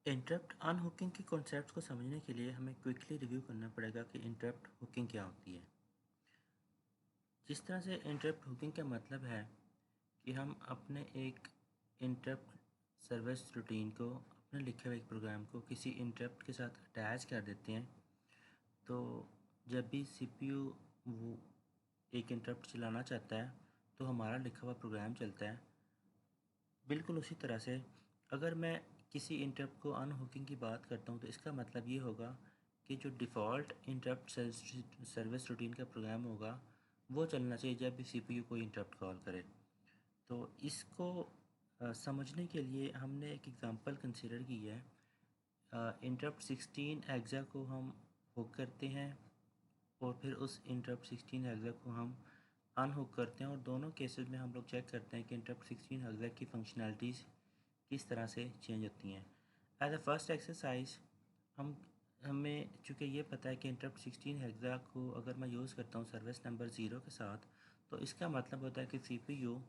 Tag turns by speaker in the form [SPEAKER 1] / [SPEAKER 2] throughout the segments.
[SPEAKER 1] Interrupt अनहुकिंग के concept को समझने के लिए हमें क्विकली रिव्यू करना पड़ेगा कि इंटरप्ट हुकिंग क्या होती है। जिस तरह से इंटरप्ट हुकिंग का मतलब है कि हम अपने एक इंटरप्ट सर्विस रूटीन को, अपने लिखे हुए एक प्रोग्राम को किसी इंटरप्ट के साथ अटैच कर देते हैं। तो जब भी सीपीयू वो एक इंटरप्ट चलाना चाहता है तो हमारा लिखा हुआ प्रोग्राम चलता है। बिल्कुल उसी तरह से अगर मैं किसी इंटरप्ट को अनहुकिंग की बात करता हूँ तो इसका मतलब ये होगा कि जो डिफ़ॉल्ट इंटरप्ट सर्विस रूटीन का प्रोग्राम होगा वो चलना चाहिए जब भी सीपीयू कोई इंटरप्ट कॉल करे। तो इसको समझने के लिए हमने एक एग्ज़ाम्पल कंसिडर की है। इंटरप्ट 16 हेक्सा को हम हुक करते हैं और फिर उस इंटरप्ट 16 हेक्सा को हम अनहुक करते हैं, और दोनों केसेस में हम लोग चेक करते हैं कि इंटरप्ट 16 हेक्सा की फंक्शनैलिटीज़ किस तरह से चेंज होती हैं। एज अ फर्स्ट एक्सरसाइज हम हमें चूँकि ये पता है कि इंटरप्ट 16 हेक्सा को अगर मैं यूज़ करता हूँ सर्विस नंबर 0 के साथ, तो इसका मतलब होता है कि सीपीयू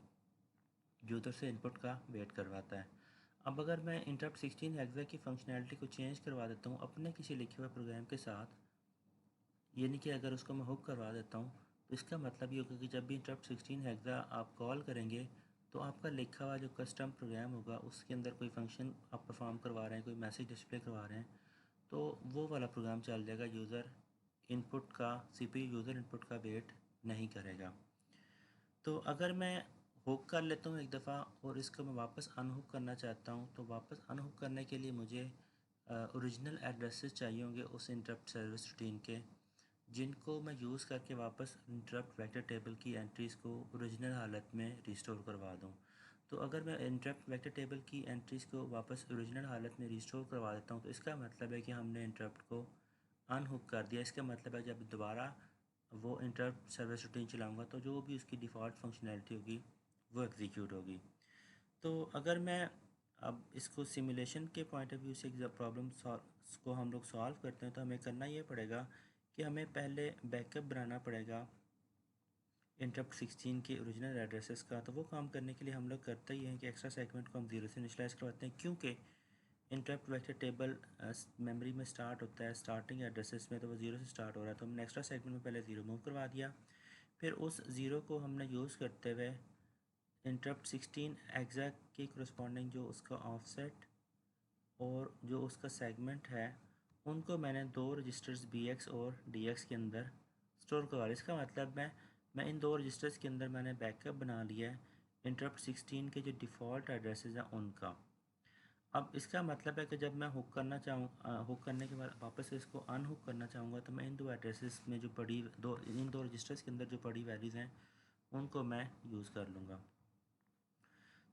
[SPEAKER 1] यूज़र से इनपुट का वेट करवाता है। अब अगर मैं इंटरप्ट 16 हेक्सा की फंक्शनैलिटी को चेंज करवा देता हूँ अपने किसी लिखे हुए प्रोग्राम के साथ, यानी कि अगर उसको मैं हुक करवा देता हूँ, तो इसका मतलब ये होगा कि जब भी इंटरप्ट 16 हेक्सा आप कॉल करेंगे तो आपका लिखा हुआ जो कस्टम प्रोग्राम होगा उसके अंदर कोई फंक्शन आप परफॉर्म करवा रहे हैं, कोई मैसेज डिस्प्ले करवा रहे हैं, तो वो वाला प्रोग्राम चल जाएगा। यूज़र इनपुट का, सीपीयू यूज़र इनपुट का वेट नहीं करेगा। तो अगर मैं हुक कर लेता हूँ एक दफ़ा और इसको मैं वापस अनहुक करना चाहता हूँ, तो वापस अनहुक करने के लिए मुझे ओरिजिनल एड्रेसेस चाहिए होंगे उस इंटरप्ट सर्विस रूटीन के, जिनको मैं यूज़ करके वापस इंटरप्ट वेक्टर टेबल की एंट्रीज़ को ओरिजिनल हालत में रिस्टोर करवा दूँ। तो अगर मैं इंटरप्ट वेक्टर टेबल की एंट्रीज़ को वापस ओरिजिनल हालत में रिस्टोर करवा देता हूँ, तो इसका मतलब है कि हमने इंटरप्ट को अनहुक कर दिया। इसका मतलब है जब दोबारा वो इंटरप्ट सर्विस रूटीन चलाऊँगा तो जो भी उसकी डिफ़ॉल्ट फंक्शनैलिटी होगी वो एग्जीक्यूट होगी। तो अगर मैं अब इसको सिमुलेशन के पॉइंट ऑफ व्यू से प्रॉब्लम सॉल्व को हम लोग सॉल्व करते हैं, तो हमें करना ये पड़ेगा कि हमें पहले बैकअप बनाना पड़ेगा इंटरप्ट 16 के ओरिजिनल एड्रेसेस का। तो वो काम करने के लिए हम लोग करते ही हैं कि एक्स्ट्रा सेगमेंट को हम 0 से इनिशियलाइज़ करवाते हैं, क्योंकि इंटरप्ट वेक्टर टेबल मेमोरी में स्टार्ट होता है स्टार्टिंग एड्रेसेस में, तो वो 0 से स्टार्ट हो रहा है, तो हमने एक्स्ट्रा सेगमेंट में पहले 0 मूव करवा दिया। फिर उस 0 को हमने यूज़ करते हुए इंटरप्ट 16 एग्जैक्ट के करस्पॉन्डिंग जो उसका ऑफसेट और जो उसका सेगमेंट है उनको मैंने दो रजिस्टर्स बी एक्स और डी एक्स के अंदर स्टोर करवा लिया। इसका मतलब मैं इन दो रजिस्टर्स के अंदर मैंने बैकअप बना लिया है इंटरप्ट 16 के जो डिफ़ॉल्ट एड्रेसेस हैं उनका। अब इसका मतलब है कि जब मैं हुक करना हुक करने के बाद वापस से इसको अनहुक करना चाहूँगा, तो मैं इन दो एड्रेसेस में जो पड़ी दो इन दो रजिस्टर्स के अंदर जो पड़ी वैल्यूज़ हैं उनको मैं यूज़ कर लूँगा।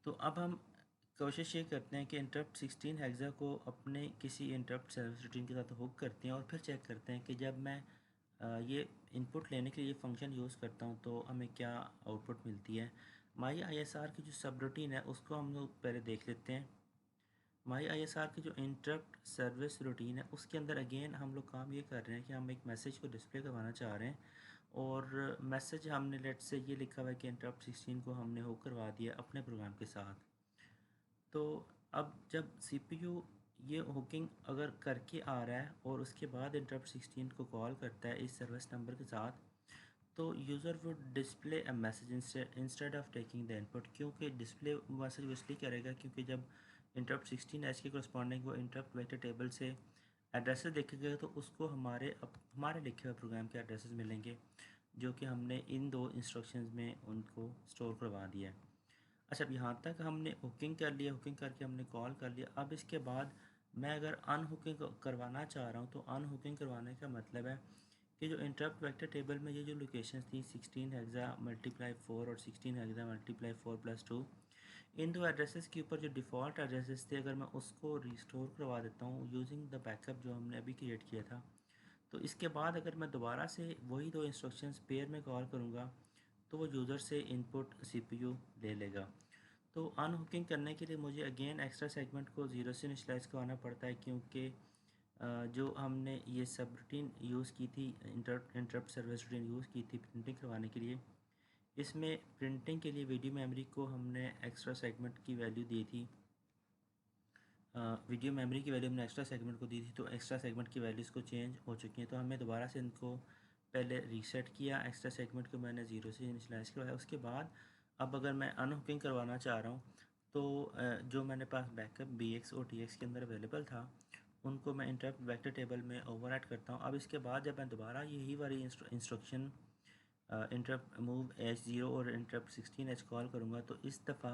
[SPEAKER 1] तो अब हम कोशिश ये करते हैं कि इंटरप्ट 16 हेक्सा को अपने किसी इंटरप्ट सर्विस रूटीन के साथ हुक करते हैं और फिर चेक करते हैं कि जब मैं ये इनपुट लेने के लिए फंक्शन यूज़ करता हूँ तो हमें क्या आउटपुट मिलती है। माई आई एस आर की जो सब रूटीन है उसको हम लोग पहले देख लेते हैं। माई आई एस आर की जो इंटरप्ट सर्विस रूटीन है उसके अंदर अगेन हम लोग काम ये कर रहे हैं कि हम एक मैसेज को डिस्प्ले करवाना चाह रहे हैं, और मैसेज हमने लेट से ये लिखा हुआ है कि इंटरप्ट 16 को हमने हुक करवा दिया अपने प्रोग्राम के साथ। तो अब जब सीपीयू ये हुकिंग अगर करके आ रहा है और उसके बाद इंटरप्ट 16 को कॉल करता है इस सर्विस नंबर के साथ, तो user would display a message instead of taking the input. क्योंकि डिस्प्ले मैसेज वो इसलिए करेगा क्योंकि जब इंटरप्ट 16 एच के करस्पॉन्डिंग वो इंटरप्ट वेक्टर टेबल से एड्रेसेस देखेगा तो उसको हमारे लिखे हुए प्रोग्राम के एड्रेसेस मिलेंगे जो कि हमने इन दो इंस्ट्रक्शंस में उनको स्टोर करवा दिया है। अच्छा, अब यहाँ तक हमने हुकिंग कर लिया, हुकिंग करके हमने कॉल कर लिया। अब इसके बाद मैं अगर अनहुकिंग करवाना चाह रहा हूँ, तो अनहुकिंग करवाने का मतलब है कि जो इंटरप्ट वेक्टर टेबल में ये जो लोकेशंस थी 16 हेक्सा मल्टीप्लाई 4 और 16 हेक्सा मल्टीप्लाई 4+2, इन दो एड्रेसेस के ऊपर जो डिफ़ॉल्ट एड्रेसेस थे अगर मैं उसको रिस्टोर करवा देता हूँ यूजिंग द बैकअप जो हमने अभी क्रिएट किया था, तो इसके बाद अगर मैं दोबारा से वही दो इंस्ट्रक्शंस पेयर में कॉल करूँगा तो वो यूज़र से इनपुट सीपीयू ले लेगा। तो अनहुकिंग करने के लिए मुझे अगेन एक्स्ट्रा सेगमेंट को 0 से इनिशियलाइज़ करवाना पड़ता है, क्योंकि जो हमने ये सब रूटीन यूज़ की थी इंटरप्ट सर्विस रूटीन यूज़ की थी प्रिंटिंग करवाने के लिए, इसमें प्रिंटिंग के लिए वीडियो मेमोरी को हमने एक्स्ट्रा सेगमेंट की वैल्यू दी थी वीडियो मेमोरी की वैल्यू हमने एक्स्ट्रा सेगमेंट को दी थी, तो एक्स्ट्रा सेगमेंट की वैल्यूज़ को चेंज हो चुकी हैं, तो हमें दोबारा से इनको पहले रीसेट किया। एक्स्ट्रा सेगमेंट को मैंने 0 से इनिशियलाइज़ करवाया। उसके बाद अब अगर मैं अनहुकिंग करवाना चाह रहा हूँ तो जो मैंने पास बैकअप BX और TX के अंदर अवेलेबल था उनको मैं इंटरप्ट वेक्टर टेबल में ओवरराइट करता हूँ। अब इसके बाद जब मैं दोबारा यही वाली इंस्ट्रक्शन इंटरप्ट मूव H0 और इंटरप्ट 16H कॉल करूँगा तो इस दफ़ा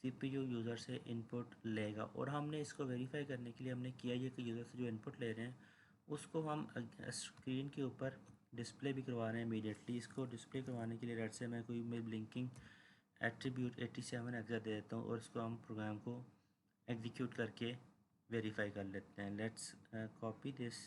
[SPEAKER 1] CPU यूज़र से इनपुट लेगा। और हमने इसको वेरीफाई करने के लिए हमने किया ये कि यूज़र से जो इनपुट ले रहे हैं उसको हम स्क्रीन के ऊपर डिस्प्ले भी करवा रहे हैं इमीडिएटली। इसको डिस्प्ले करवाने के लिए रेड से मैं कोई मैं ब्लिंकिंग एट्रीब्यूट 87 एग्जा दे देता हूँ और इसको हम प्रोग्राम को एग्जीक्यूट करके वेरीफाई कर लेते हैं। Let's copy this.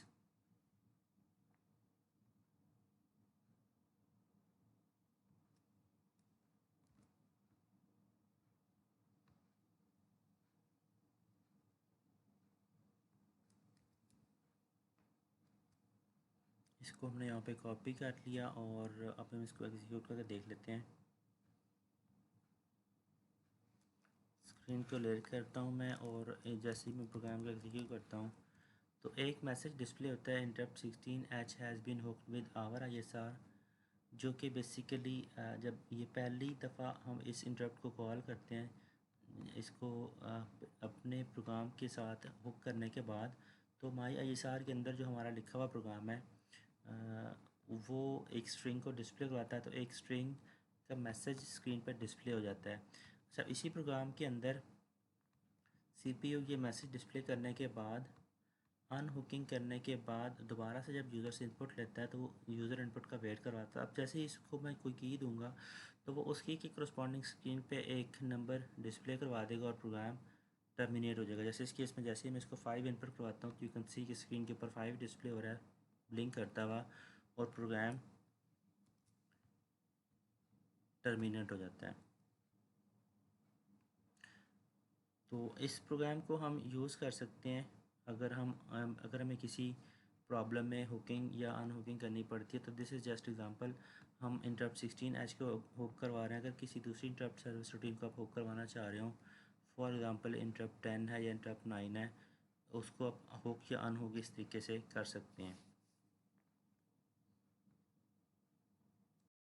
[SPEAKER 1] इसको हमने यहाँ पे कॉपी कर लिया और अब हम इसको एग्जीक्यूट करके देख लेते हैं। स्क्रीन को क्लियर करता हूँ मैं और जैसे ही मैं प्रोग्राम को एग्जीक्यूट करता हूँ तो एक मैसेज डिस्प्ले होता है, interrupt 16H has been hooked with our ISR, जो कि बेसिकली जब ये पहली दफ़ा हम इस इंटरप्ट को कॉल करते हैं इसको अपने प्रोग्राम के साथ हुक करने के बाद, तो माई ISR के अंदर जो हमारा लिखा हुआ प्रोग्राम है वो एक स्ट्रिंग को डिस्प्ले करवाता है, तो एक स्ट्रिंग का मैसेज स्क्रीन पर डिस्प्ले हो जाता है। अच्छा, इसी प्रोग्राम के अंदर CPU ये मैसेज डिस्प्ले करने के बाद अनहुकिंग करने के बाद दोबारा से जब यूज़र से इनपुट लेता है तो वो यूज़र इनपुट का वेट करवाता है। अब जैसे ही इसको मैं कोई की दूंगा तो वो उस की करस्पॉन्डिंग स्क्रीन पे एक नंबर डिस्प्ले करवा देगा और प्रोग्राम टर्मिनेट हो जाएगा। जैसे इस केस में जैसे ही मैं इसको 5 इनपुट करवाता हूँ तो यू कैन सी कि स्क्रीन के ऊपर 5 डिस्प्ले हो रहा है ब्लिंक करता हुआ और प्रोग्राम टर्मिनेट हो जाता है। तो इस प्रोग्राम को हम यूज़ कर सकते हैं अगर हमें किसी प्रॉब्लम में हुकिंग या अनहुकिंग करनी पड़ती है। तो दिस इज़ जस्ट एग्जांपल, हम इंटरप्ट 16H को हुक करवा रहे हैं। अगर किसी दूसरी इंटरप्ट सर्विस रूटीन को आप हुक करवाना चाह रहे हो, फॉर एग्ज़ाम्पल इंटरप्ट 10 है या इंटरप्ट 9 है, उसको आप हुक या अनहुक इस तरीके से कर सकते हैं।